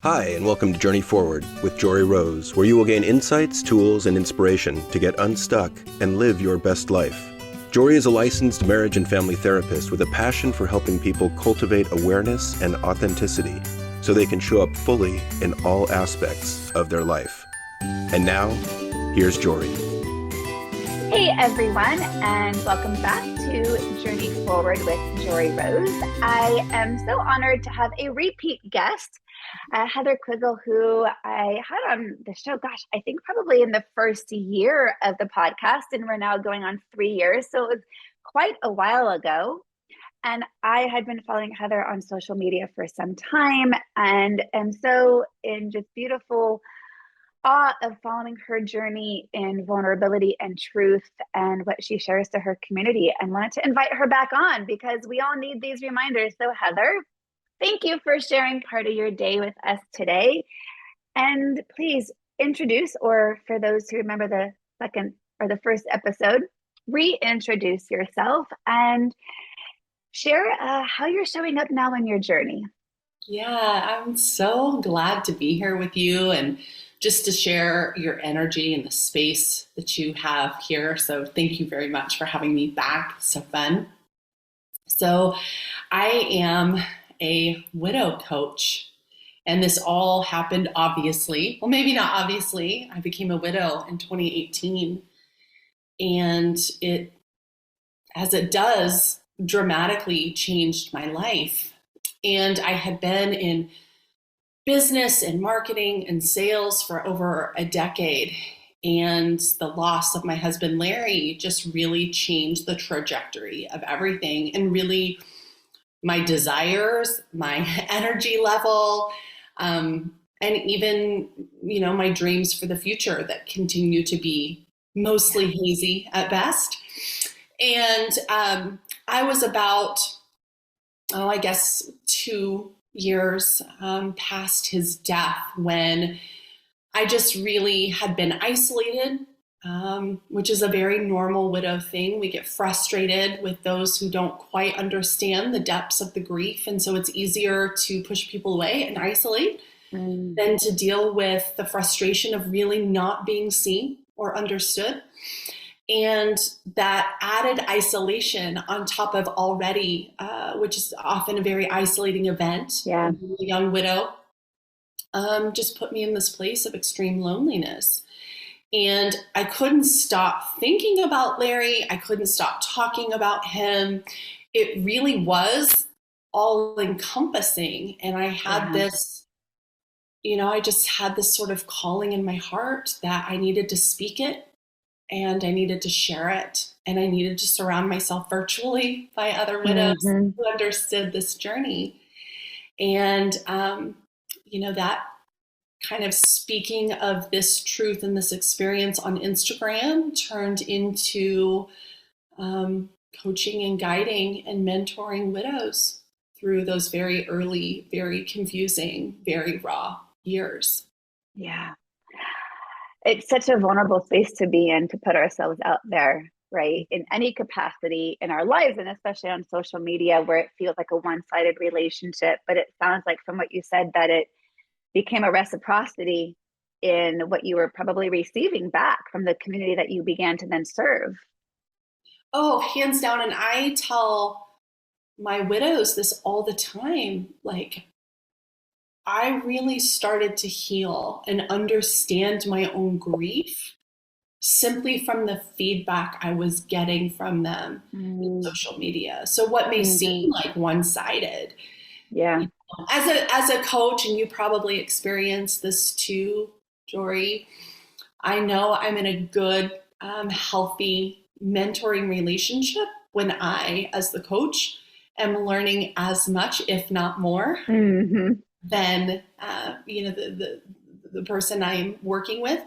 Hi, and welcome to Journey Forward with Jory Rose, where you will gain insights, tools, and inspiration to get unstuck and live your best life. Jory is a licensed marriage and family therapist with a passion for helping people cultivate awareness and authenticity so they can show up fully in all aspects of their life. And now, here's Jory. Hey everyone, and welcome back to Journey Forward with Jory Rose. I am so honored to have a repeat guest, Heather Quisel, who I had on the show, I think probably in the first year of the podcast, and we're now going on 3 years. So it was quite a while ago. And I had been following Heather on social media for some time and am so in just beautiful awe of following her journey in vulnerability and truth and what she shares to her community, and wanted to invite her back on because we all need these reminders. So Heather, thank you for sharing part of your day with us today. And please introduce, or for those who remember the second or the first episode, reintroduce yourself and share how you're showing up now in your journey. Yeah, I'm so glad to be here with you and just to share your energy and the space that you have here. So thank you very much for having me back. So fun. So I am a widow coach, and this all happened obviously. Well, maybe not obviously. I became a widow in 2018, and it, as it does, dramatically changed my life. And I had been in business and marketing and sales for over a decade. And the loss of my husband, Larry, just really changed the trajectory of everything, and really my desires, my energy level, and even, my dreams for the future that continue to be mostly hazy at best. And I was about, I guess 2 years past his death when I just really had been isolated, which is a very normal widow thing. We get frustrated with those who don't quite understand the depths of the grief. And so it's easier to push people away and isolate than to deal with the frustration of really not being seen or understood. And that added isolation on top of already, which is often a very isolating event, Yeah. a young widow, just put me in this place of extreme loneliness. And I couldn't stop thinking about Larry. I couldn't stop talking about him. It really was all encompassing. And I had this, I just had this sort of calling in my heart that I needed to speak it. And I needed to share it, and I needed to surround myself virtually by other widows who understood this journey. And, that kind of speaking of this truth and this experience on Instagram turned into coaching and guiding and mentoring widows through those very early, very confusing, very raw years. Yeah. It's such a vulnerable space to be in, to put ourselves out there, right? In any capacity in our lives, and especially on social media where it feels like a one-sided relationship. But it sounds like from what you said that it became a reciprocity in what you were probably receiving back from the community that you began to then serve. Oh, hands down. And I tell my widows this all the time, like, I really started to heal and understand my own grief simply from the feedback I was getting from them in social media. So what may seem like one-sided. Yeah. As a coach, and you probably experienced this too, Jory, I know I'm in a good, healthy mentoring relationship when I, as the coach, am learning as much, if not more, than the person I'm working with.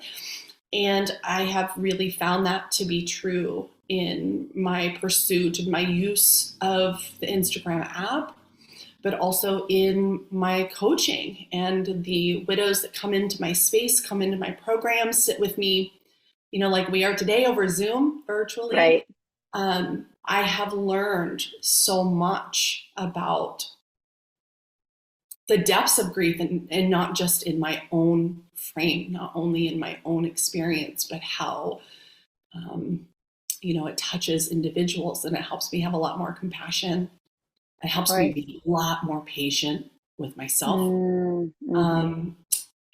And I have really found that to be true in my pursuit and my use of the Instagram app, but also in my coaching. And the widows that come into my space, come into my program, sit with me, like we are today over Zoom virtually. Right. I have learned so much about the depths of grief, and not just in my own frame, not only in my own experience, but how, it touches individuals, and it helps me have a lot more compassion. It helps me Right. be a lot more patient with myself. Mm-hmm.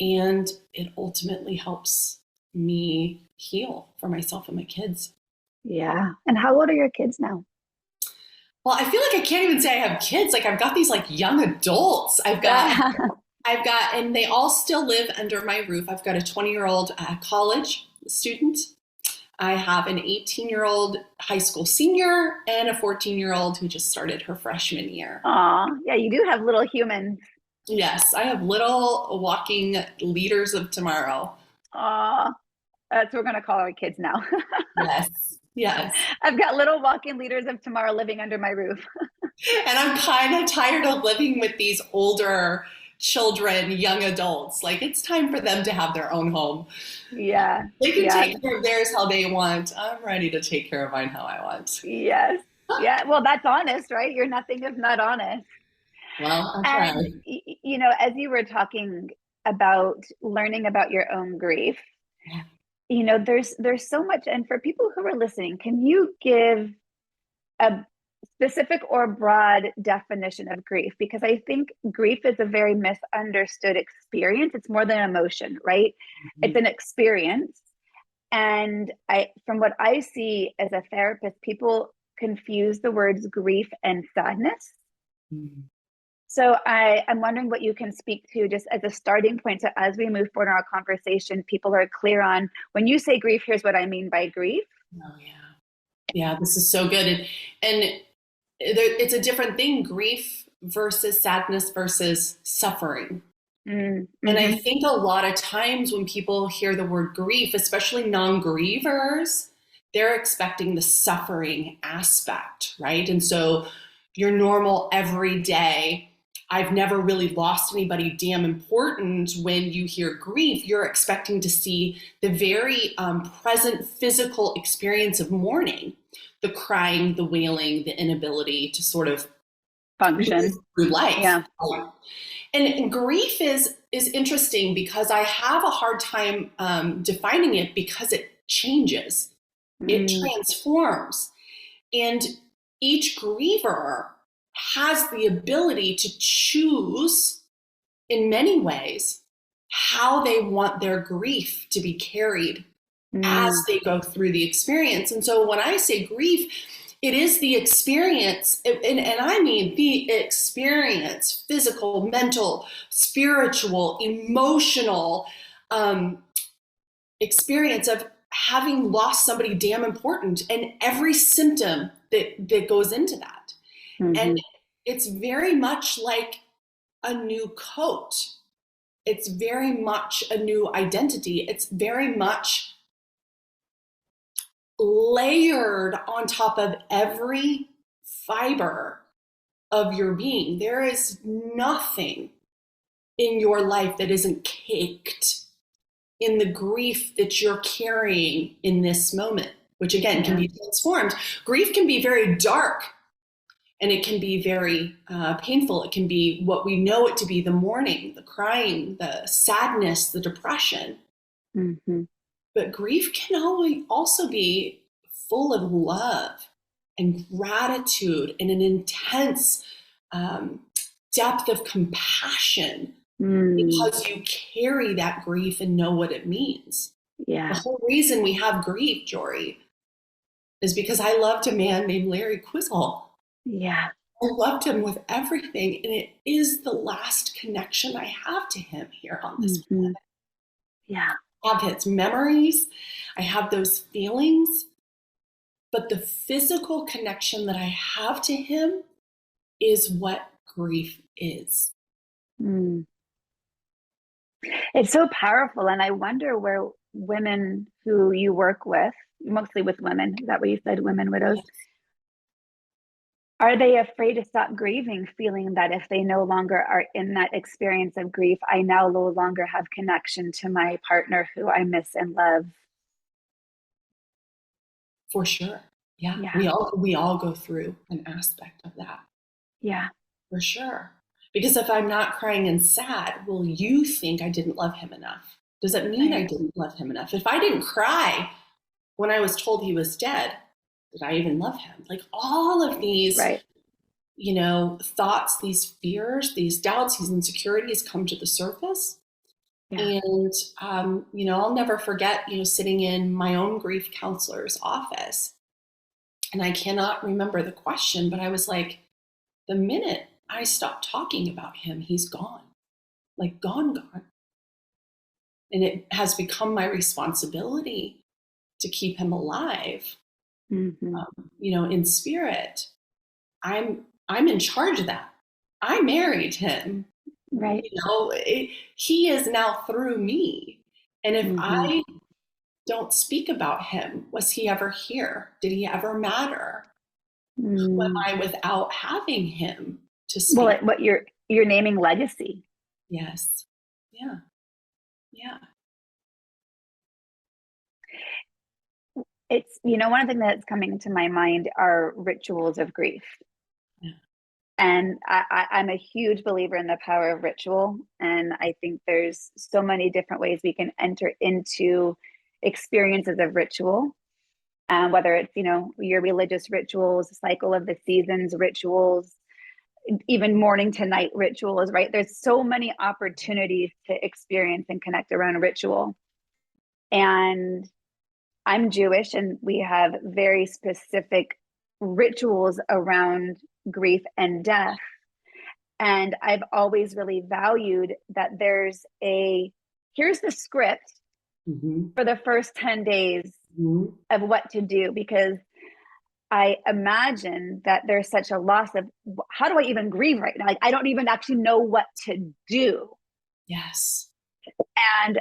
And it ultimately helps me heal for myself and my kids. Yeah. And how old are your kids now? Well, I feel like I can't even say I have kids. Like I've got these like young adults. And they all still live under my roof. I've got a 20-year-old college student. I have an 18-year-old high school senior and a 14-year-old who just started her freshman year. Aw, yeah, you do have little humans. Yes, I have little walking leaders of tomorrow. Aw, that's what we're going to call our kids now. Yes, yes. I've got little walking leaders of tomorrow living under my roof. And I'm kind of tired of living with these older children, young adults. Like it's time for them to have their own home. Yeah. They can Yeah. take care of theirs how they want. I'm ready to take care of mine how I want. Yes. Yeah. Well, that's honest, right? You're nothing if not honest. Well, I'm And, trying. as you were talking about learning about your own grief, Yeah. there's so much. And for people who are listening, can you give a specific or broad definition of grief? Because I think grief is a very misunderstood experience. It's more than an emotion, right? Mm-hmm. It's an experience. And from what I see as a therapist, people confuse the words grief and sadness. Mm-hmm. So I'm wondering what you can speak to just as a starting point. So as we move forward in our conversation, people are clear on, when you say grief, here's what I mean by grief. Oh, yeah. Yeah, this is so good. And it's a different thing, grief versus sadness versus suffering. Mm-hmm. And I think a lot of times when people hear the word grief, especially non-grievers, they're expecting the suffering aspect, right? And so your normal everyday, I've never really lost anybody damn important. When you hear grief, you're expecting to see the very present physical experience of mourning, the crying, the wailing, the inability to sort of function through life. Yeah. And grief is interesting because I have a hard time defining it, because it changes, it transforms. And each griever has the ability to choose in many ways how they want their grief to be carried as they go through the experience. And so when I say grief, it is the experience, and I mean the experience, physical, mental, spiritual, emotional experience of having lost somebody damn important, and every symptom that goes into that. And it's very much like a new coat. It's very much a new identity. It's very much layered on top of every fiber of your being. There is nothing in your life that isn't caked in the grief that you're carrying in this moment, which again can be transformed. Grief can be very dark, and it can be very painful. It can be what we know it to be: the mourning, the crying, the sadness, the depression. But grief can also be full of love and gratitude and an intense depth of compassion, because you carry that grief and know what it means. Yeah. The whole reason we have grief, Jory, is because I loved a man named Larry Quisel. Yeah. I loved him with everything, and it is the last connection I have to him here on this planet. Yeah. I have his memories, I have those feelings, but the physical connection that I have to him is what grief is. It's so powerful. And I wonder where women who you work with, mostly with women, is that what you said, women widows? Yes. Are they afraid to stop grieving, feeling that if they no longer are in that experience of grief, I now no longer have connection to my partner who I miss and love? For sure. Yeah. We all go through an aspect of that. Yeah. For sure. Because if I'm not crying and sad, will you think I didn't love him enough? Does that mean I didn't love him enough? If I didn't cry when I was told he was dead, did I even love him? Like all of these, thoughts, these fears, these doubts, these insecurities come to the surface. Yeah. And, I'll never forget, sitting in my own grief counselor's office. And I cannot remember the question, but I was like, the minute I stopped talking about him, he's gone, like gone. And it has become my responsibility to keep him alive, in spirit. I'm in charge of that. I married him. Right. He is now through me. And if I don't speak about him, was he ever here? Did he ever matter? Who am I without having him to speak? Well, what you're naming legacy. Yes. Yeah. Yeah. It's, one of the things that's coming to my mind are rituals of grief. Yeah. And I'm a huge believer in the power of ritual. And I think there's so many different ways we can enter into experiences of ritual, whether it's, your religious rituals, cycle of the seasons rituals, even morning to night rituals, right? There's so many opportunities to experience and connect around ritual. And I'm Jewish, and we have very specific rituals around grief and death. And I've always really valued that here's the script for the first 10 days of what to do, because I imagine that there's such a loss of how do I even grieve right now? Like, I don't even actually know what to do. Yes. And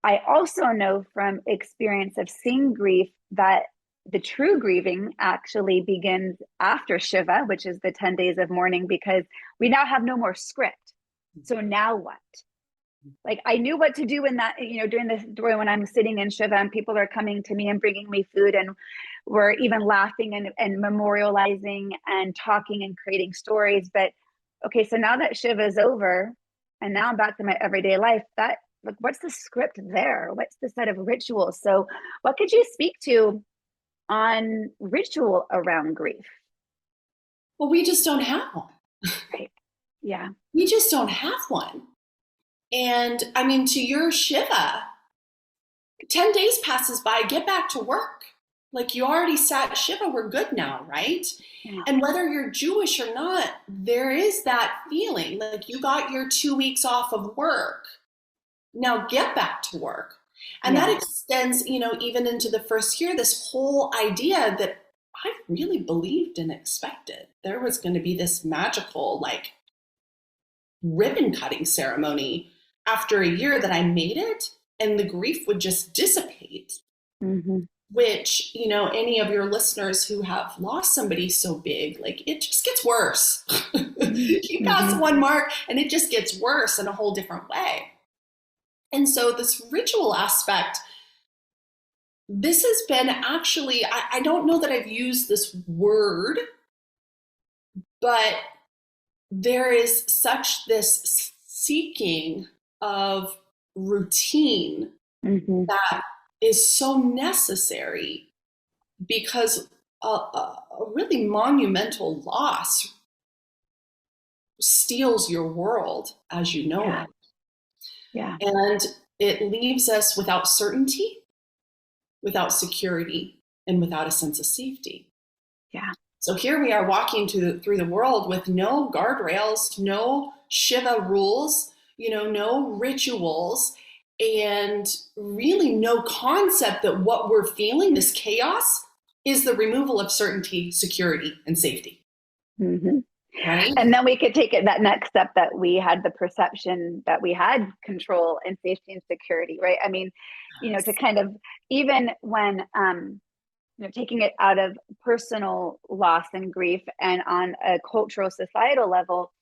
I also know from experience of seeing grief that the true grieving actually begins after Shiva, which is the 10 days of mourning, because we now have no more script. So now what? Like, I knew what to do in that, during when I'm sitting in Shiva and people are coming to me and bringing me food, and we're even laughing and memorializing and talking and creating stories. But okay, so now that Shiva is over and now I'm back to my everyday life, what's the script there? What's the set of rituals? So what could you speak to on ritual around grief? Well, we just don't have one. Right. Yeah. We just don't have one. And I mean, to your Shiva, 10 days passes by, get back to work. Like, you already sat Shiva, we're good now, right? Yeah. And whether you're Jewish or not, there is that feeling like you got your 2 weeks off of work. Now get back to work. And that extends, even into the first year, this whole idea that I really believed and expected there was going to be this magical, like, ribbon cutting ceremony after a year that I made it, and the grief would just dissipate. Which, any of your listeners who have lost somebody so big, like, it just gets worse. You pass one mark and it just gets worse in a whole different way. And so this ritual aspect, this has been actually, I don't know that I've used this word, but there is such this seeking of routine that is so necessary, because a really monumental loss steals your world as you know it. Yeah. And it leaves us without certainty, without security, and without a sense of safety. Yeah. So here we are walking through the world with no guardrails, no Shiva rules, no rituals, and really no concept that what we're feeling, this chaos, is the removal of certainty, security, and safety. Right? And then we could take it that next step, that we had the perception that we had control and safety and security, right? I mean, to kind of, even when, taking it out of personal loss and grief and on a cultural societal level,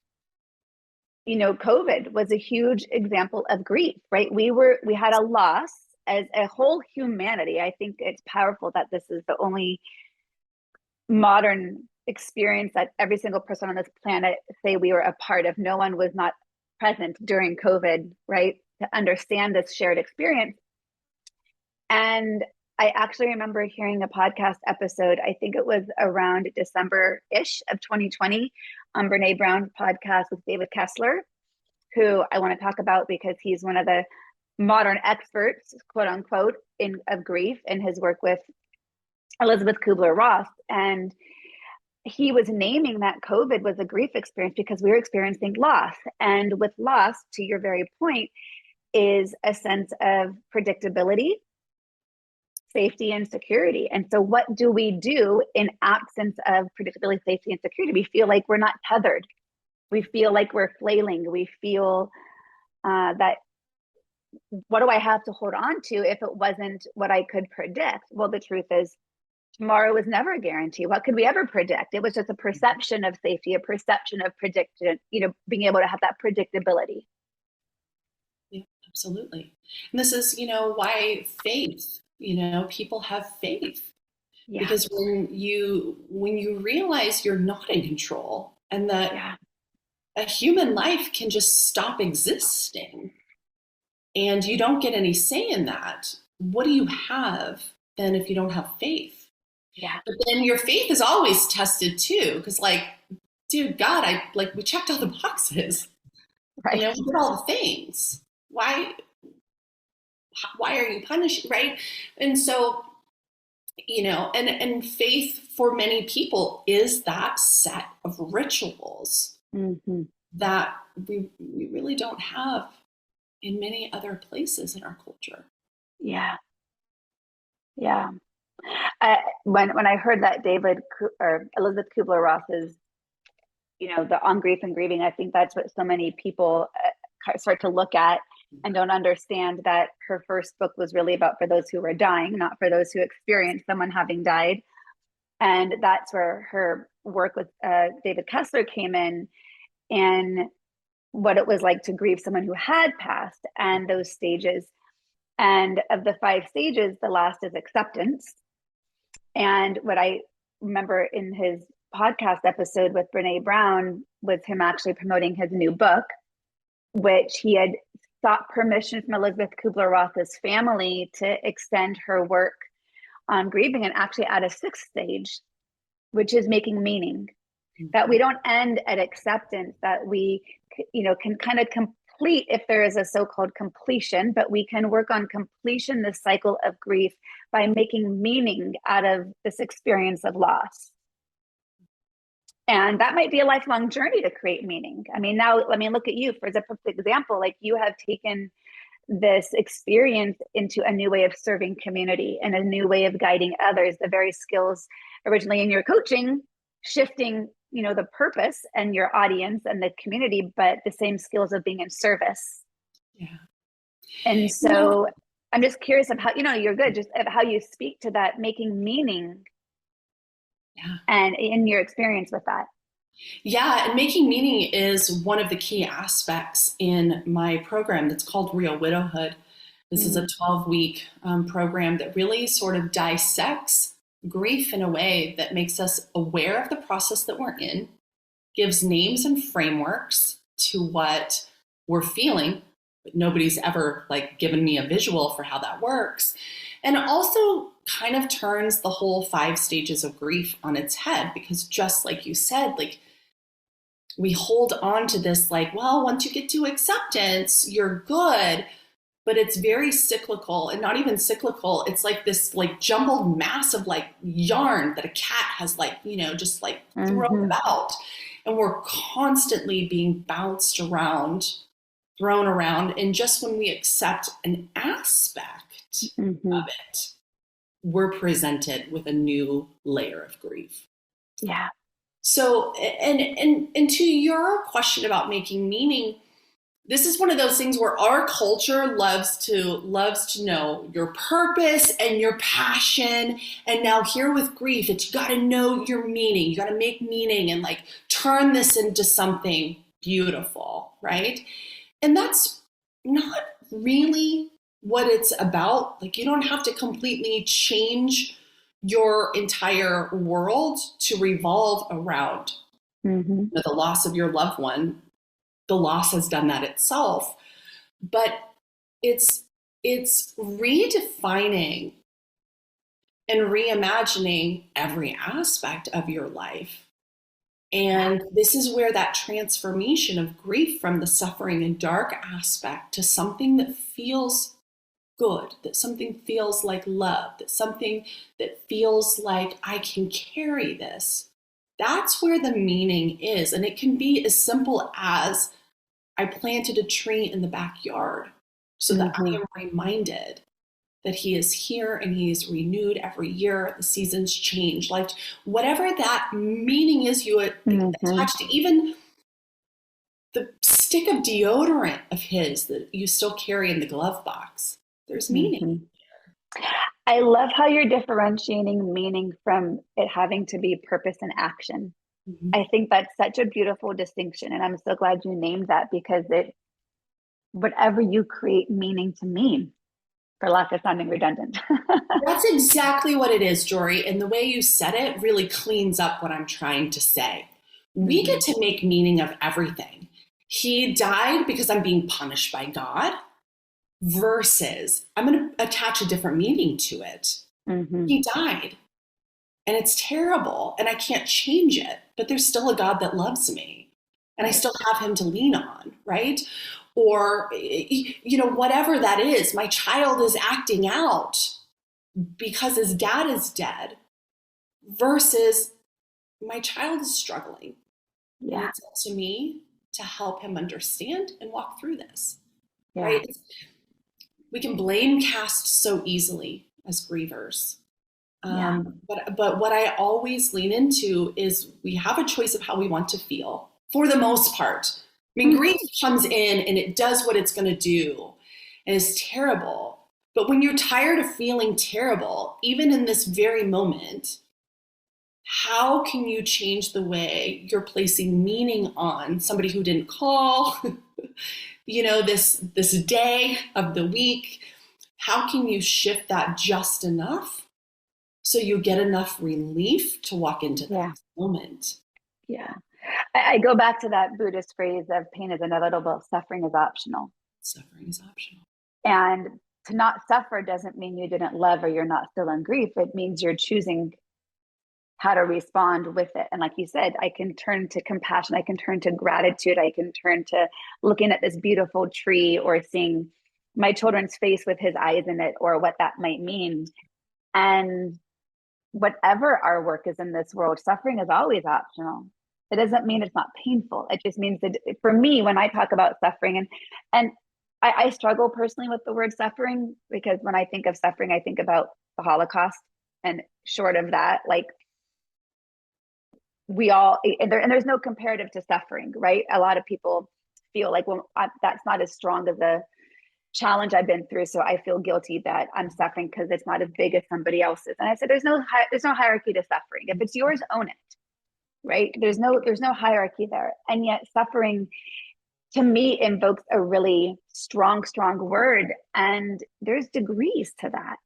COVID was a huge example of grief, right? We had a loss as a whole humanity. I think it's powerful that this is the only modern experience that every single person on this planet say we were a part of. No one was not present during COVID, right? To understand this shared experience. And I actually remember hearing a podcast episode, I think it was around December-ish of 2020, on Brene Brown's podcast with David Kessler, who I want to talk about because he's one of the modern experts, quote unquote, of grief in his work with Elizabeth Kubler-Ross. And he was naming that COVID was a grief experience because we were experiencing loss. And with loss, to your very point, is a sense of predictability, safety, and security. And so what do we do in absence of predictability, safety, and security? We feel like we're not tethered. We feel like we're flailing. We feel that, what do I have to hold on to if it wasn't what I could predict? Well, the truth is, tomorrow was never a guarantee. What could we ever predict? It was just a perception of safety, a perception of prediction, being able to have that predictability. Yeah, absolutely. And this is, why faith, people have faith. Yeah. Because when you realize you're not in control and that a human life can just stop existing and you don't get any say in that, what do you have then if you don't have faith? Yeah. But then your faith is always tested too, because dude, God, we checked all the boxes. Right. We did all the things. Why are you punished, right? And so, and faith for many people is that set of rituals that we really don't have in many other places in our culture. Yeah. Yeah. When I heard that Elizabeth Kubler-Ross's, the On Grief and Grieving, I think that's what so many people start to look at and don't understand, that her first book was really about for those who were dying, not for those who experienced someone having died. And that's where her work with David Kessler came in, and what it was like to grieve someone who had passed and those stages. And of the 5 stages, the last is acceptance. And what I remember in his podcast episode with Brene Brown was him actually promoting his new book, which he had sought permission from Elizabeth Kubler-Ross's family to extend her work on grieving, and actually add a 6th stage, which is making meaning. That we don't end at acceptance, that we can kind of complete if there is a so-called completion, but we can work on completion, this cycle of grief, by making meaning out of this experience of loss. And that might be a lifelong journey to create meaning. I mean, now, look at you for the perfect example. Like, you have taken this experience into a new way of serving community and a new way of guiding others, the very skills originally in your coaching, shifting the purpose and your audience and the community, but the same skills of being in service. Yeah. And so I'm just curious of how, you're good, just of how you speak to that, making meaning. Yeah. And in your experience with that. Yeah. And making meaning is one of the key aspects in my program that's called Real Widowhood. This is a 12-week program that really sort of dissects grief in a way that makes us aware of the process that we're in, gives names and frameworks to what we're feeling, but nobody's ever given me a visual for how that works. And also kind of turns the whole 5 stages of grief on its head, because just like you said, we hold on to this, once you get to acceptance, you're good. But it's very cyclical, and not even cyclical. It's like this jumbled mass of yarn that a cat has just thrown about. And we're constantly being bounced around, thrown around. And just when we accept an aspect of it, we're presented with a new layer of grief. Yeah. So, and to your question about making meaning, this is one of those things where our culture loves to know your purpose and your passion. And now here with grief, it's you got to know your meaning. You got to make meaning and turn this into something beautiful, right? And that's not really what it's about. You don't have to completely change your entire world to revolve around the loss of your loved one. The loss has done that itself, but it's redefining and reimagining every aspect of your life. And this is where that transformation of grief from the suffering and dark aspect to something that feels good, that something feels like love, that something that feels like I can carry this. That's where the meaning is. And it can be as simple as I planted a tree in the backyard so that I am reminded that he is here and he is renewed every year. The seasons change, life, whatever that meaning is you attach to, even the stick of deodorant of his that you still carry in the glove box. There's meaning. I love how you're differentiating meaning from it having to be purpose and action. I think that's such a beautiful distinction. And I'm so glad you named that, because whatever you create meaning to mean, for lack of sounding redundant. That's exactly what it is, Jory. And the way you said it really cleans up what I'm trying to say. We get to make meaning of everything. He died because I'm being punished by God, versus I'm going to attach a different meaning to it. He died and it's terrible and I can't change it, but there's still a God that loves me and I still have him to lean on, right? Or, whatever that is, my child is acting out because his dad is dead, versus my child is struggling. And it's up to me to help him understand and walk through this, right? We can blame cast so easily as grievers. But what I always lean into is we have a choice of how we want to feel, for the most part. I mean, grief comes in and it does what it's going to do and is terrible. But when you're tired of feeling terrible, even in this very moment, how can you change the way you're placing meaning on somebody who didn't call, this day of the week? How can you shift that just enough so you get enough relief to walk into that moment? Yeah. I go back to that Buddhist phrase of pain is inevitable, suffering is optional. Suffering is optional. And to not suffer doesn't mean you didn't love or you're not still in grief. It means you're choosing how to respond with it. And like you said, I can turn to compassion. I can turn to gratitude. I can turn to looking at this beautiful tree or seeing my children's face with his eyes in it, or what that might mean. And whatever our work is in this world, suffering is always optional. It doesn't mean it's not painful. It just means that for me, when I talk about suffering, and I struggle personally with the word suffering, because when I think of suffering, I think about the Holocaust. And short of that, like and there's no comparative to suffering, right? A lot of people feel like, well, that's not as strong of a challenge I've been through, so I feel guilty that I'm suffering because it's not as big as somebody else's. And I said, there's no hierarchy to suffering. If it's yours, own it. Right? There's no hierarchy there. And yet suffering to me invokes a really strong word. And there's degrees to that.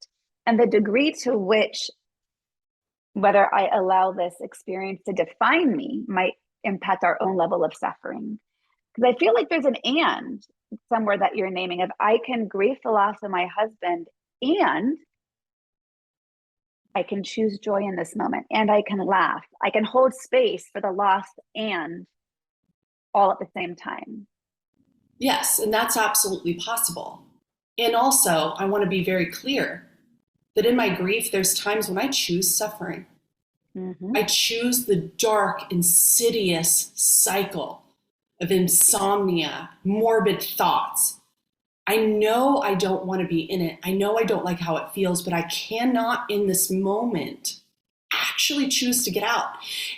And the degree to which, whether I allow this experience to define me, might impact our own level of suffering. Because I feel like there's an and somewhere that you're naming of, I can grieve the loss of my husband and I can choose joy in this moment, and I can laugh. I can hold space for the loss and all at the same time. Yes, and that's absolutely possible. And also, I want to be very clear that in my grief, there's times when I choose suffering. I choose the dark, insidious cycle of insomnia, morbid thoughts. I know I don't want to be in it. I know I don't like how it feels, but I cannot in this moment actually choose to get out.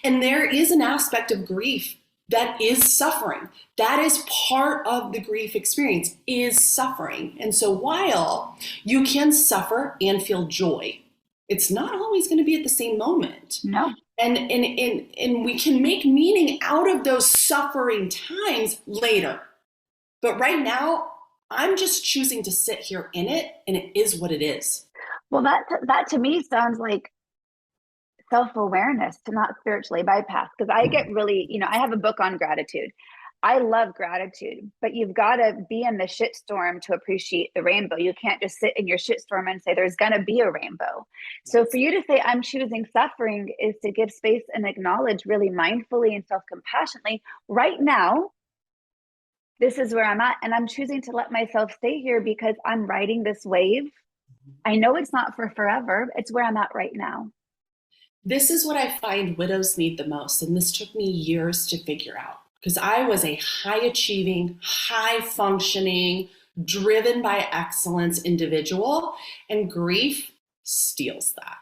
And there is an aspect of grief that is suffering. That is part of the grief experience, is suffering. And so while you can suffer and feel joy, it's not always going to be at the same moment. No. And we can make meaning out of those suffering times later. But right now, I'm just choosing to sit here in it, and it is what it is. Well, that to me sounds like self-awareness to not spiritually bypass. Because I get really, I have a book on gratitude. I love gratitude, but you've got to be in the shitstorm to appreciate the rainbow. You can't just sit in your shitstorm and say there's going to be a rainbow. So for you to say I'm choosing suffering is to give space and acknowledge really mindfully and self-compassionately, right now, this is where I'm at, and I'm choosing to let myself stay here because I'm riding this wave. I know it's not for forever. It's where I'm at right now. This is what I find widows need the most. And this took me years to figure out, because I was a high achieving, high functioning, driven by excellence individual, and grief steals that.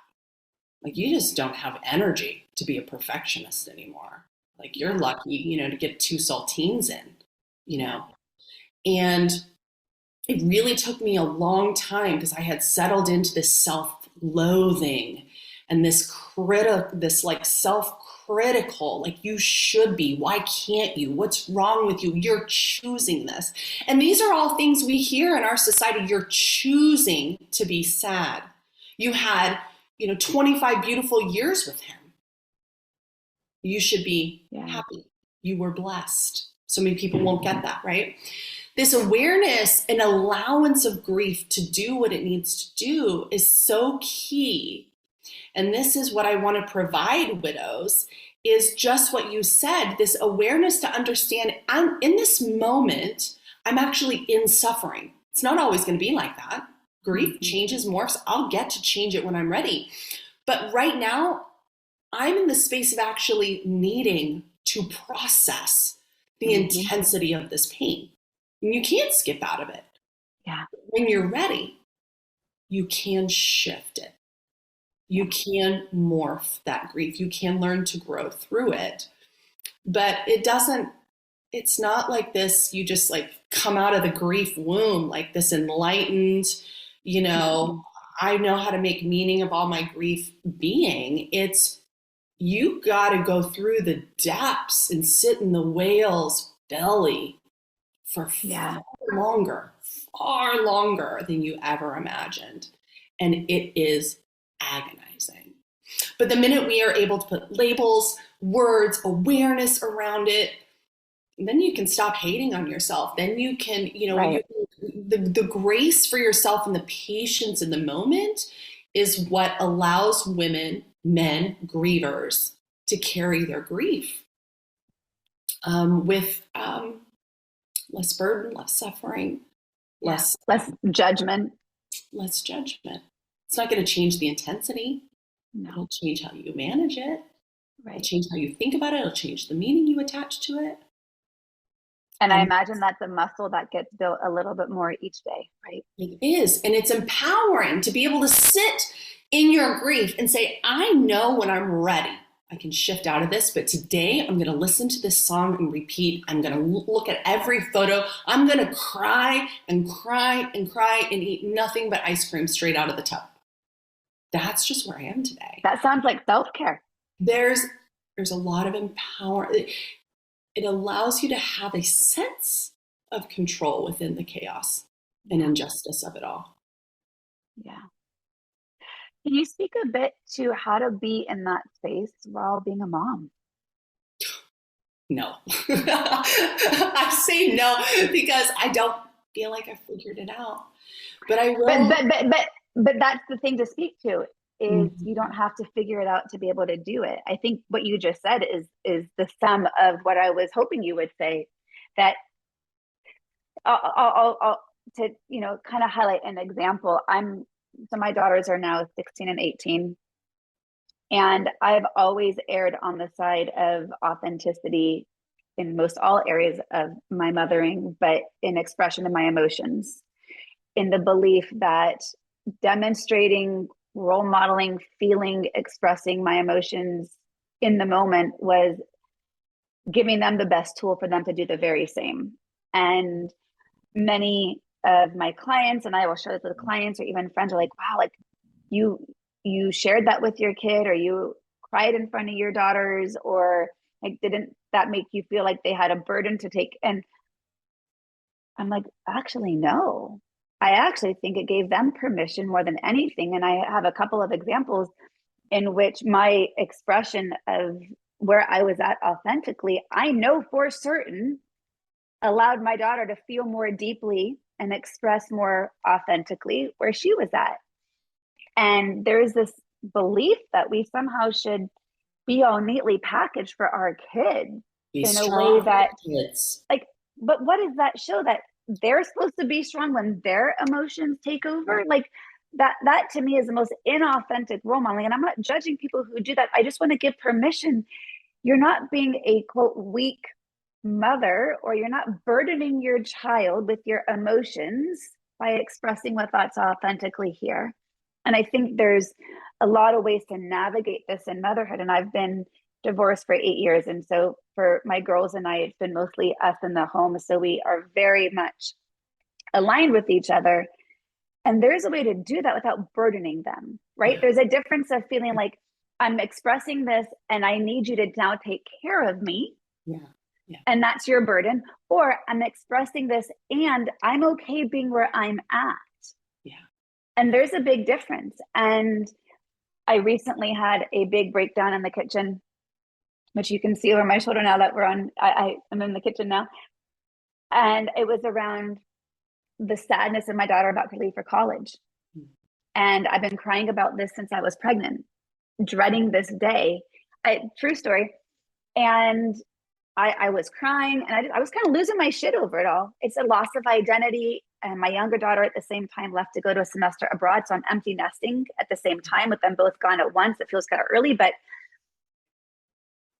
Like, you just don't have energy to be a perfectionist anymore. Like, you're lucky, to get 2 saltines in, and it really took me a long time because I had settled into this self-loathing and this self-critical, like, you should be, why can't you? What's wrong with you? You're choosing this. And these are all things we hear in our society. You're choosing to be sad. You had, 25 beautiful years with him. You should be happy. You were blessed. So many people won't get that, right? This awareness and allowance of grief to do what it needs to do is so key. And this is what I want to provide widows, is just what you said, this awareness to understand I'm in this moment, I'm actually in suffering. It's not always going to be like that. Grief changes, morphs. I'll get to change it when I'm ready. But right now, I'm in the space of actually needing to process the intensity of this pain. And you can't skip out of it. Yeah. When you're ready, you can shift it. You can morph that grief. You can learn to grow through it. But it's not like this, you just like come out of the grief womb like this enlightened, I know how to make meaning of all my grief being. It's, you got to go through the depths and sit in the whale's belly for far longer than you ever imagined. And it is agonizing. But the minute we are able to put labels, words, awareness around it, then you can stop hating on yourself. Then you can, the grace for yourself and the patience in the moment is what allows women, men, grievers to carry their grief with less burden, less suffering, less judgment. Less judgment. It's not going to change the intensity. No. It'll change how you manage it. Right. It'll change how you think about it. It'll change the meaning you attach to it. And I imagine that's a muscle that gets built a little bit more each day, right? It is. And it's empowering to be able to sit in your grief and say, I know when I'm ready, I can shift out of this, but today I'm going to listen to this song and repeat. I'm going to look at every photo. I'm going to cry and cry and cry and eat nothing but ice cream straight out of the tub. That's just where I am today. That sounds like self-care. There's a lot of empowerment. It allows you to have a sense of control within the chaos and injustice of it all. Yeah. Can you speak a bit to how to be in that space while being a mom? No. I say no because I don't feel like I figured it out. But I will. But that's the thing to speak to, is you don't have to figure it out to be able to do it. I think what you just said is the sum of what I was hoping you would say, that I'll to, kind of highlight an example. So my daughters are now 16 and 18. And I've always erred on the side of authenticity in most all areas of my mothering, but in expression of my emotions, in the belief that demonstrating, role modeling, feeling, expressing my emotions in the moment was giving them the best tool for them to do the very same. And many of my clients, and I will share this with clients or even friends, are like, wow, like you shared that with your kid, or you cried in front of your daughters, or like, didn't that make you feel like they had a burden to take? And I'm like, actually, no. I actually think it gave them permission more than anything. And I have a couple of examples. in which my expression of where I was at authentically, I know for certain allowed my daughter to feel more deeply and express more authentically where she was at. And there's this belief that we somehow should be all neatly packaged for our kids Be in a way strong for that, the kids. like, but what does that show? That they're supposed to be strong when their emotions take over? Like, that to me is the most inauthentic role modeling. And I'm not judging people who do that. I just want to give permission. You're not being a quote weak mother, or you're not burdening your child with your emotions by expressing what thoughts authentically here. And I think there's a lot of ways to navigate this in motherhood. And I've been divorced for 8 years. And so for my girls and I, it's been mostly us in the home. So we are very much aligned with each other. And there's a way to do that without burdening them, right? Yeah. There's a difference of feeling like I'm expressing this and I need you to now take care of me. Yeah. Yeah. And that's your burden. Or I'm expressing this and I'm okay being where I'm at. Yeah. And there's a big difference. And I recently had a big breakdown in the kitchen, which you can see over my shoulder now that we're on. I'm in the kitchen now. And it was around the sadness of my daughter about to leave for college. And I've been crying about this since I was pregnant, dreading this day. True story. And I was crying and I was kind of losing my shit over it all. It's a loss of identity. And my younger daughter at the same time left to go to a semester abroad. So I'm empty nesting at the same time with them both gone at once. It feels kind of early,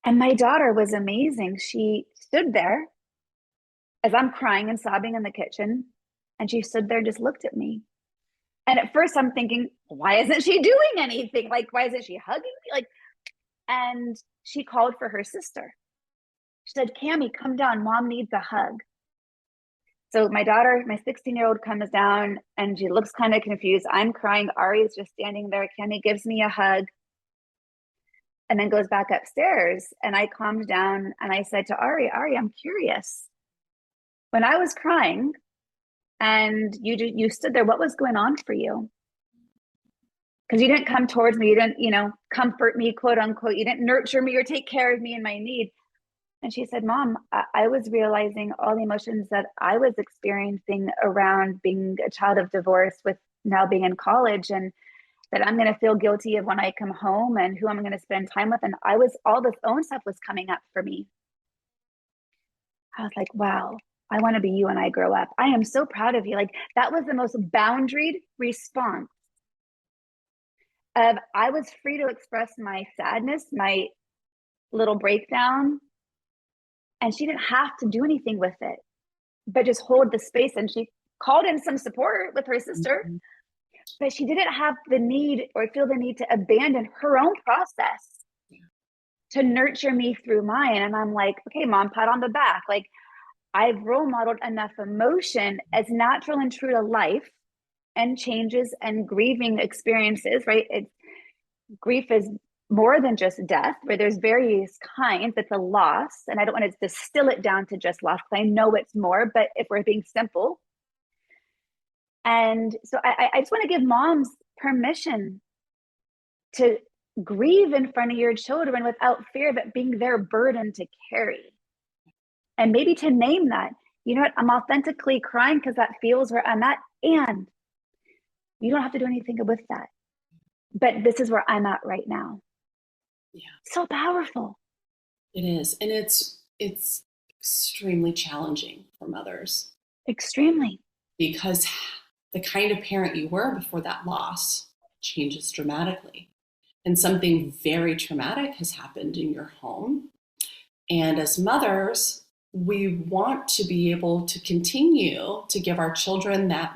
and my daughter was amazing. She stood there as I'm crying and sobbing in the kitchen. And she stood there and just looked at me. And at first I'm thinking, why isn't she doing anything? Like, why isn't she hugging me? And she called for her sister. She said, Cammie, come down. Mom needs a hug. So my daughter, my 16-year-old, comes down and she looks kind of confused. I'm crying. Ari is just standing there. Cammie gives me a hug and then goes back upstairs. And I calmed down and I said to Ari, I'm curious. When I was crying and you stood there, what was going on for you? Because you didn't come towards me. You didn't, comfort me, quote unquote. You didn't nurture me or take care of me in my need. And she said, Mom, I was realizing all the emotions that I was experiencing around being a child of divorce with now being in college, and that I'm going to feel guilty of when I come home and who I'm going to spend time with. And all this own stuff was coming up for me. I was like, wow, I want to be you when I grow up. I am so proud of you. Like, that was the most boundaried response of I was free to express my sadness, my little breakdown. And she didn't have to do anything with it, but just hold the space. And she called in some support with her sister, mm-hmm. but she didn't have the need or feel the need to abandon her own process to nurture me through mine. And I'm like, okay, Mom, pat on the back. Like, I've role modeled enough emotion as natural and true to life and changes and grieving experiences, right? Grief is more than just death, where there's various kinds. It's a loss. And I don't want to distill it down to just loss, because I know it's more, but if we're being simple. And so I just want to give moms permission to grieve in front of your children without fear of it being their burden to carry. And maybe to name that, you know what, I'm authentically crying because that feels where I'm at. And you don't have to do anything with that. But this is where I'm at right now. Yeah. So powerful. It is. And it's extremely challenging for mothers. Extremely. Because the kind of parent you were before that loss changes dramatically. And something very traumatic has happened in your home. And as mothers, we want to be able to continue to give our children that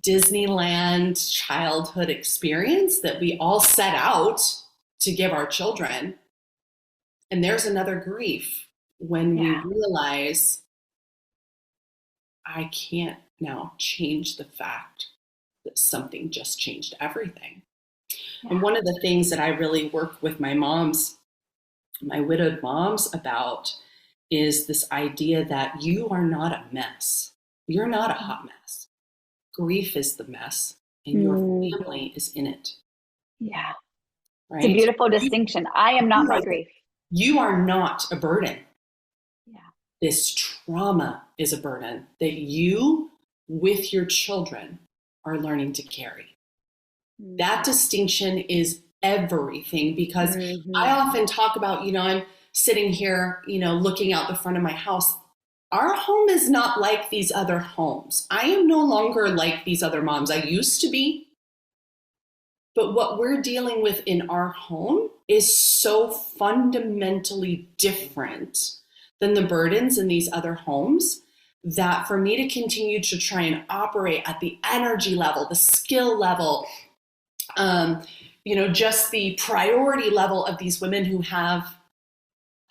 Disneyland childhood experience that we all set out to give our children. And there's another grief when we realize I can't now change the fact that something just changed everything. Yeah. And one of the things that I really work with my widowed moms about is this idea that you are not a mess. You're not a hot mess. Grief is the mess, and your family is in it. Yeah. It's a right? beautiful distinction. I am not my grief. You are not a burden. Yeah. This trauma is a burden that you, with your children, are learning to carry. That distinction is everything, because I often talk about, I'm sitting here, looking out the front of my house. Our home is not like these other homes. I am no longer like these other moms. I used to be. But what we're dealing with in our home is so fundamentally different than the burdens in these other homes, that for me to continue to try and operate at the energy level, the skill level, just the priority level of these women who have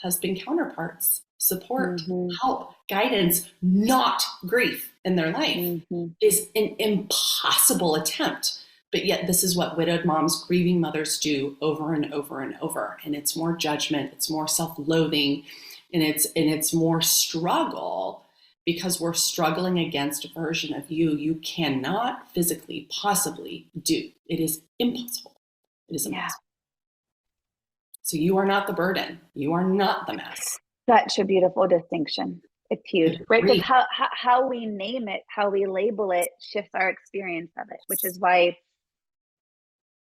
husband counterparts, support, help, guidance, not grief in their life, is an impossible attempt. But yet this is what widowed moms, grieving mothers do over and over and over. And it's more judgment, it's more self-loathing, and it's more struggle, because we're struggling against a version of you cannot physically possibly do. It is impossible. It is impossible. Yeah. So you are not the burden. You are not the mess. Such a beautiful distinction. It's huge, right? Because how we name it, how we label it, shifts our experience of it, which is why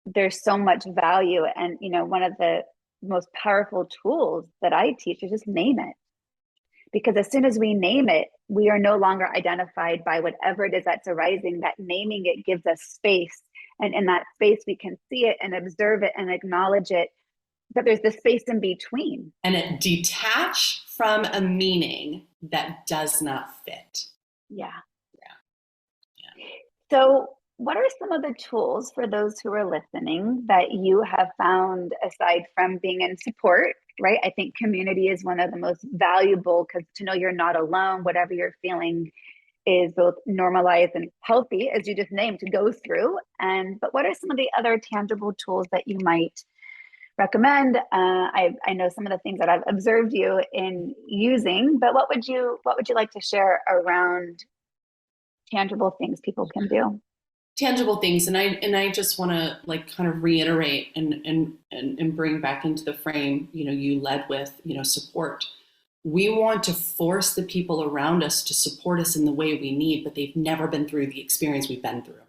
there's so much value. And, one of the most powerful tools that I teach is just name it. Because as soon as we name it, we are no longer identified by whatever it is that's arising. That naming it gives us space. And in that space, we can see it and observe it and acknowledge it. But there's the space in between. And it detach from a meaning that does not fit. Yeah. So what are some of the tools for those who are listening that you have found, aside from being in support, right? I think community is one of the most valuable, because to know you're not alone, whatever you're feeling is both normalized and healthy, as you just named, to go through. But what are some of the other tangible tools that you might recommend? I know some of the things that I've observed you in using, but what would you like to share around tangible things people can do? Tangible things, and I just want to kind of reiterate and bring back into the frame. You led with support. We want to force the people around us to support us in the way we need, but they've never been through the experience we've been through.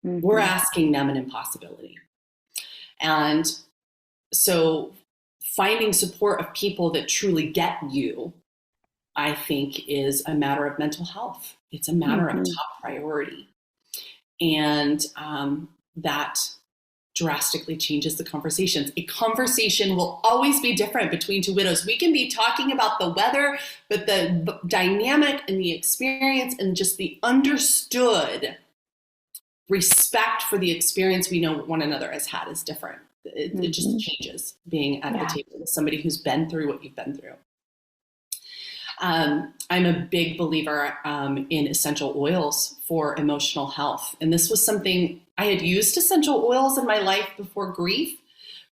We're asking them an impossibility, and so finding support of people that truly get you, I think, is a matter of mental health. It's a matter of top priority. And that drastically changes the conversations. A conversation will always be different between two widows. We can be talking about the weather, but the dynamic and the experience and just the understood respect for the experience we know one another has had is different. It just changes being at the table with somebody who's been through what you've been through. I'm a big believer in essential oils for emotional health. And this was something I had used essential oils in my life before grief,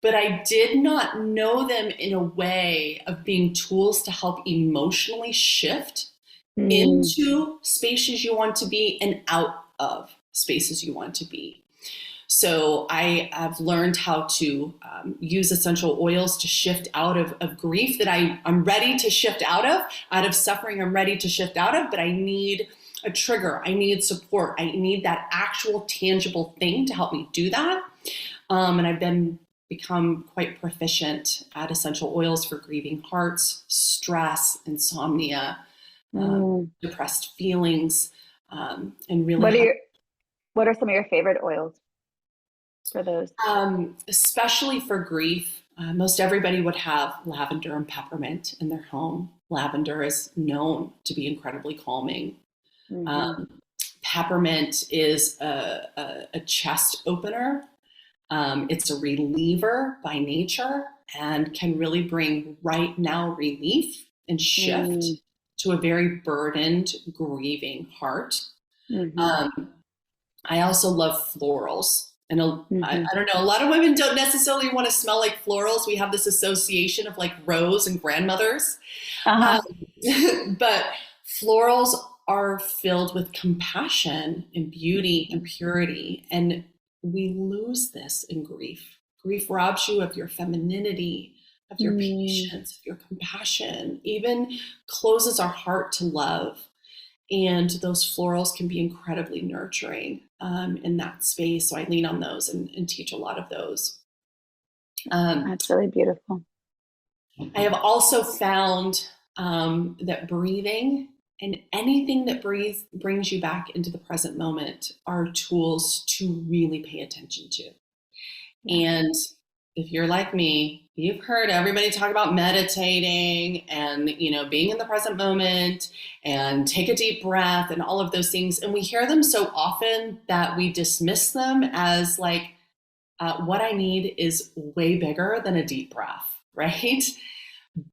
but I did not know them in a way of being tools to help emotionally shift into spaces you want to be and out of spaces you want to be. So I have learned how to use essential oils to shift out of grief that I'm ready to shift out of suffering I'm ready to shift out of, but I need a trigger. I need support. I need that actual tangible thing to help me do that. And I've become quite proficient at essential oils for grieving hearts, stress, insomnia, depressed feelings, and really. What are some of your favorite oils for those? Especially for grief, most everybody would have lavender and peppermint in their home. Lavender is known to be incredibly calming. Peppermint is a chest opener. It's a reliever by nature and can really bring right now relief and shift to a very burdened, grieving heart. I also love florals. And I don't know, a lot of women don't necessarily want to smell like florals. We have this association of rose and grandmothers. But florals are filled with compassion and beauty and purity. And we lose this in grief. Grief robs you of your femininity, of your patience, of your compassion, even closes our heart to love. And those florals can be incredibly nurturing in that space. So I lean on those and teach a lot of those. That's really beautiful. I have also found that breathing and anything that brings you back into the present moment are tools to really pay attention to. And if you're like me, you've heard everybody talk about meditating and, being in the present moment and take a deep breath and all of those things. And we hear them so often that we dismiss them as like, what I need is way bigger than a deep breath, right?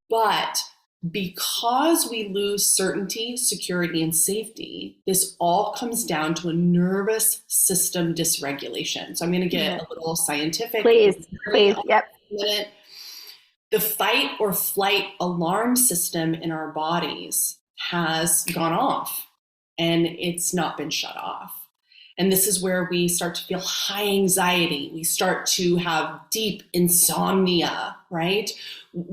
But because we lose certainty, security, and safety, this all comes down to a nervous system dysregulation. So I'm going to get a little scientific. Please. Yep. The fight or flight alarm system in our bodies has gone off and it's not been shut off. And this is where we start to feel high anxiety. We start to have deep insomnia, right?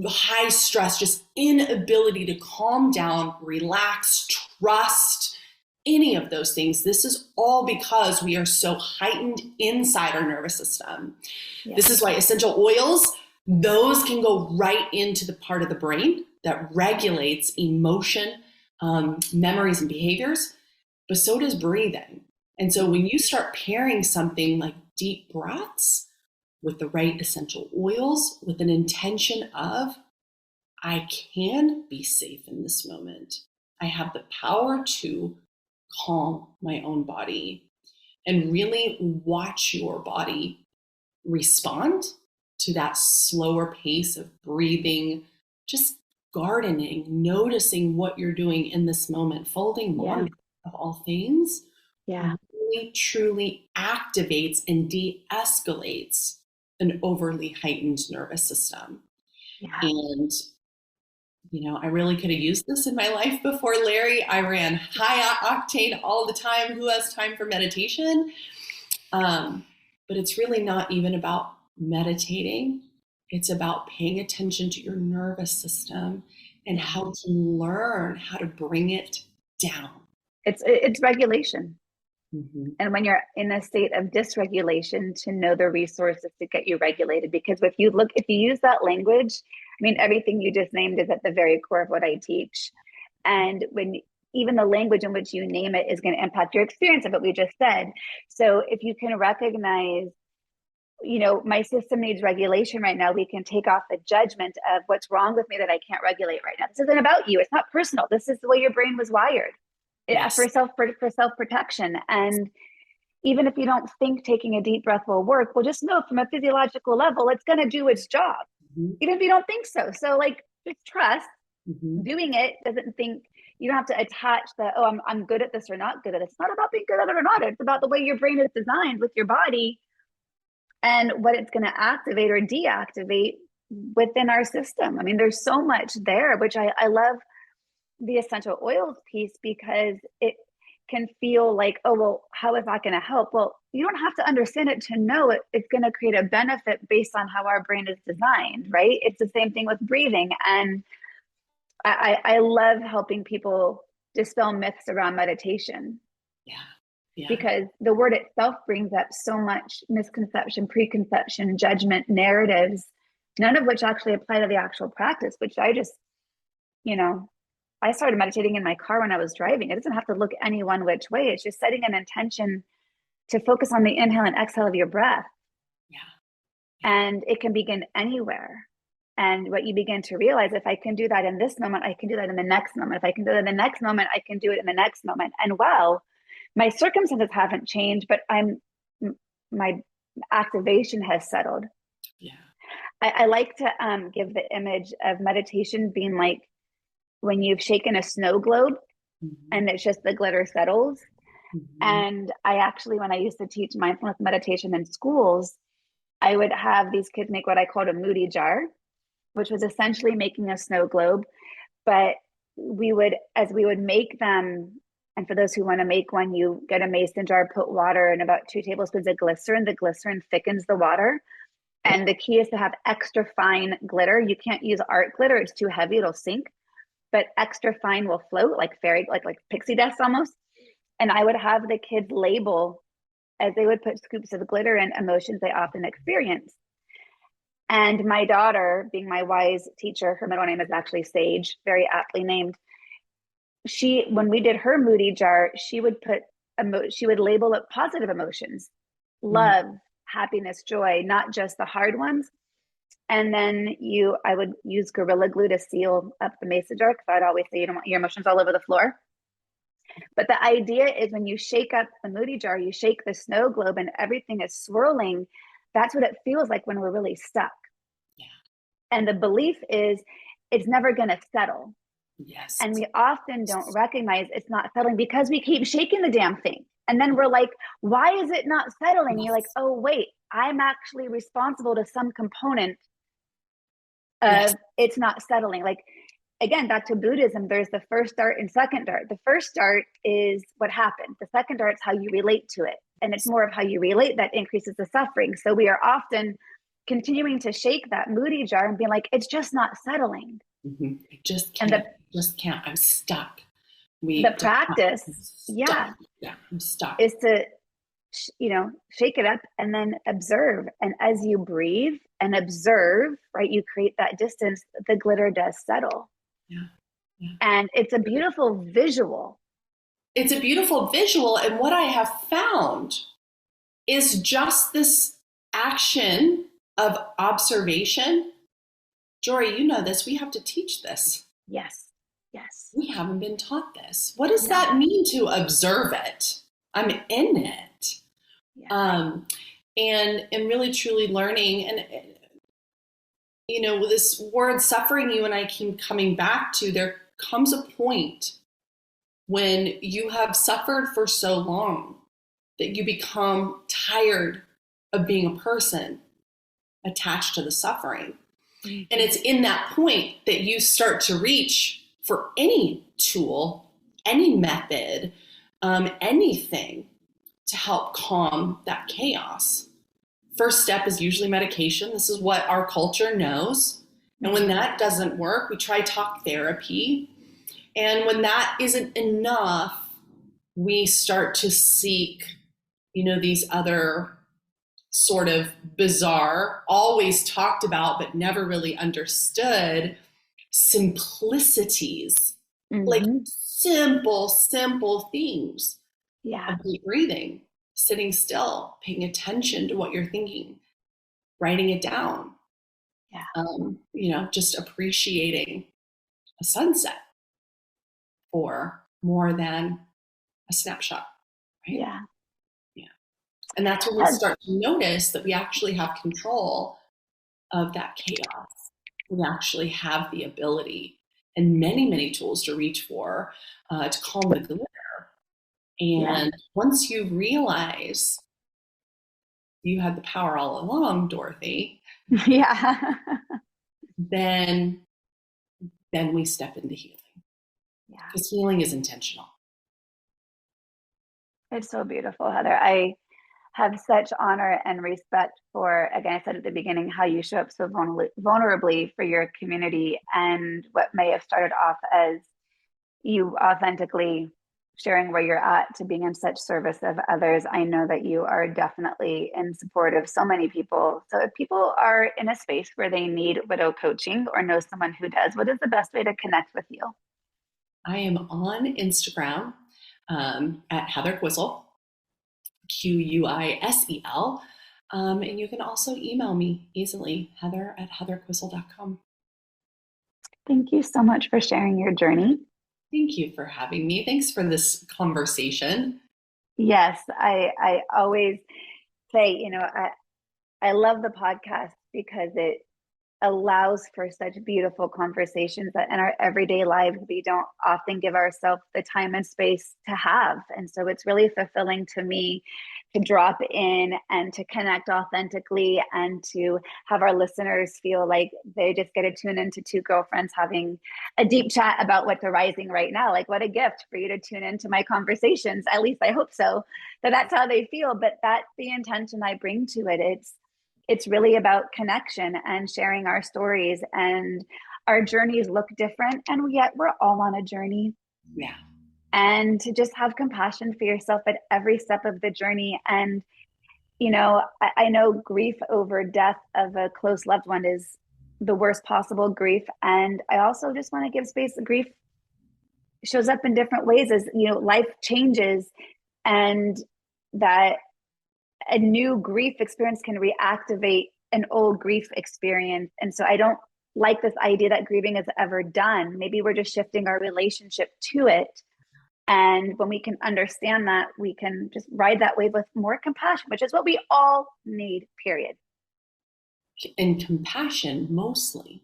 High stress, just inability to calm down, relax, trust, any of those things. This is all because we are so heightened inside our nervous system. Yeah. This is why essential oils, those can go right into the part of the brain that regulates emotion, memories, and behaviors, but so does breathing. And so when you start pairing something like deep breaths with the right essential oils, with an intention of, I can be safe in this moment. I have the power to calm my own body and really watch your body respond to that slower pace of breathing, just gardening, noticing what you're doing in this moment, folding laundry of all things. Yeah. Really truly activates and de-escalates an overly heightened nervous system. Yeah. And, I really could have used this in my life before Larry. I ran high octane all the time. Who has time for meditation? But it's really not even about meditating. It's about paying attention to your nervous system and how to learn how to bring it down. It's regulation. Mm-hmm. And when you're in a state of dysregulation, to know the resources to get you regulated. Because if you use that language, everything you just named is at the very core of what I teach. And even the language in which you name it is going to impact your experience of what we just said. So if you can recognize, my system needs regulation right now, we can take off the judgment of what's wrong with me that I can't regulate right now. This isn't about you. It's not personal. This is the way your brain was wired. Yes. For self-protection. And even if you don't think taking a deep breath will work, well, just know from a physiological level, it's going to do its job, even if you don't think so. So just trust doing it. You don't have to attach I'm good at this or not good at this. It's not about being good at it or not. It's about the way your brain is designed with your body and what it's going to activate or deactivate within our system. There's so much there, which I love the essential oils piece, because it can feel like, oh, well, how is that going to help? Well, you don't have to understand it to know it's going to create a benefit based on how our brain is designed, right? It's the same thing with breathing. And I love helping people dispel myths around meditation. Yeah. Because the word itself brings up so much misconception, preconception, judgment, narratives, none of which actually apply to the actual practice, which I just, I started meditating in my car when I was driving. It doesn't have to look any one which way. It's just setting an intention to focus on the inhale and exhale of your breath. Yeah. And it can begin anywhere. And what you begin to realize, if I can do that in this moment, I can do that in the next moment. If I can do that in the next moment, I can do it in the next moment. And my circumstances haven't changed, but my activation has settled. Yeah. I like to give the image of meditation being like when you've shaken a snow globe and it's just the glitter settles. And I actually, when I used to teach mindfulness meditation in schools, I would have these kids make what I called a moody jar, which was essentially making a snow globe. But as we would make them, and for those who want to make one, you get a mason jar, put water and about 2 tablespoons of glycerin. The glycerin thickens the water. And the key is to have extra fine glitter. You can't use art glitter. It's too heavy. It'll sink. But extra fine will float like fairy, like pixie dust almost. And I would have the kids label as they would put scoops of glitter in emotions they often experience. And my daughter, being my wise teacher, her middle name is actually Sage, very aptly named. When we did her moody jar, she would label it positive emotions, love, happiness, joy, not just the hard ones. And then I would use Gorilla Glue to seal up the mason jar, because I'd always say you don't want your emotions all over the floor. But the idea is when you shake up the moody jar, you shake the snow globe and everything is swirling. That's what it feels like when we're really stuck. Yeah. And the belief is it's never going to settle. Yes. And we often don't recognize it's not settling because we keep shaking the damn thing. And then we're like, why is it not settling? Yes. You're like, oh, wait, I'm actually responsible to some component of it's not settling. Like, again, back to Buddhism, there's the first dart and second dart. The first dart is what happened. The second dart is how you relate to it. And it's more of how you relate that increases the suffering. So we are often continuing to shake that moody jar and being like, it's just not settling. I just can't. I'm stuck. The practice, I'm stuck. Is to, shake it up and then observe. And as you breathe and observe, right, you create that distance, the glitter does settle. Yeah. And it's a beautiful visual. It's a beautiful visual. And what I have found is just this action of observation. Jory, you know this. We have to teach this. Yes. We haven't been taught this. What does that mean to observe it? I'm in it. Yeah. And really truly learning. And, this word suffering, you and I keep coming back to, there comes a point when you have suffered for so long that you become tired of being a person attached to the suffering. Mm-hmm. And it's in that point that you start to reach for any tool, any method, anything to help calm that chaos. First step is usually medication. This is what our culture knows. And when that doesn't work, we try talk therapy. And when that isn't enough, we start to seek, these other sort of bizarre, always talked about, but never really understood simplicities, like simple things. Yeah. Of deep breathing, sitting still, paying attention to what you're thinking, writing it down. Yeah. Just appreciating a sunset for more than a snapshot. Right? Yeah. And that's when we start to notice that we actually have control of that chaos. We actually have the ability and many, many tools to reach for to calm the glitter. And once you realize you had the power all along, Dorothy, then we step into healing. Yeah. Because healing is intentional. It's so beautiful, Heather. I have such honor and respect for, again, I said at the beginning, how you show up so vulnerably for your community, and what may have started off as you authentically sharing where you're at to being in such service of others. I know that you are definitely in support of so many people. So if people are in a space where they need widow coaching or know someone who does, what is the best way to connect with you? I am on Instagram at Heather Quisel, Quisel. And you can also email me easily, heather@heatherquisel.com. Thank you so much for sharing your journey. Thank you for having me. Thanks for this conversation. Yes, I always say, I love the podcast because it allows for such beautiful conversations that in our everyday lives, we don't often give ourselves the time and space to have. And so it's really fulfilling to me to drop in and to connect authentically and to have our listeners feel like they just get to tune into two girlfriends having a deep chat about what's arising right now. Like, what a gift for you to tune into my conversations. At least I hope so, that's how they feel. But that's the intention I bring to it. it's really about connection and sharing our stories, and our journeys look different, and yet we're all on a journey. Yeah. And to just have compassion for yourself at every step of the journey. And, you know, I know grief over death of a close loved one is the worst possible grief. And I also just want to give space. Grief shows up in different ways as, you know, life changes, and that a new grief experience can reactivate an old grief experience. And so I don't like this idea that grieving is ever done. Maybe we're just shifting our relationship to it. And when we can understand that, we can just ride that wave with more compassion, which is what we all need, period. And compassion mostly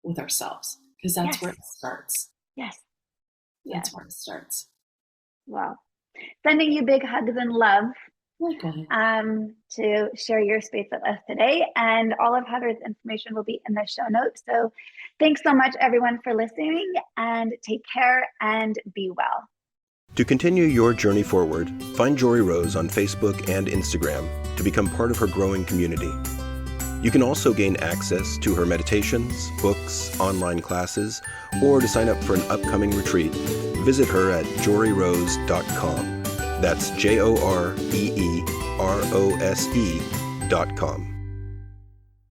with ourselves, because that's Yes. where it starts. Yes. That's where it starts. Wow. Sending you big hugs and love Likewise. to share your space with us today. And all of Heather's information will be in the show notes. So thanks so much, everyone, for listening, and take care and be well. To continue your journey forward, find Jory Rose on Facebook and Instagram to become part of her growing community. You can also gain access to her meditations, books, online classes, or to sign up for an upcoming retreat. Visit her at joryrose.com. That's JOREEROSE.com.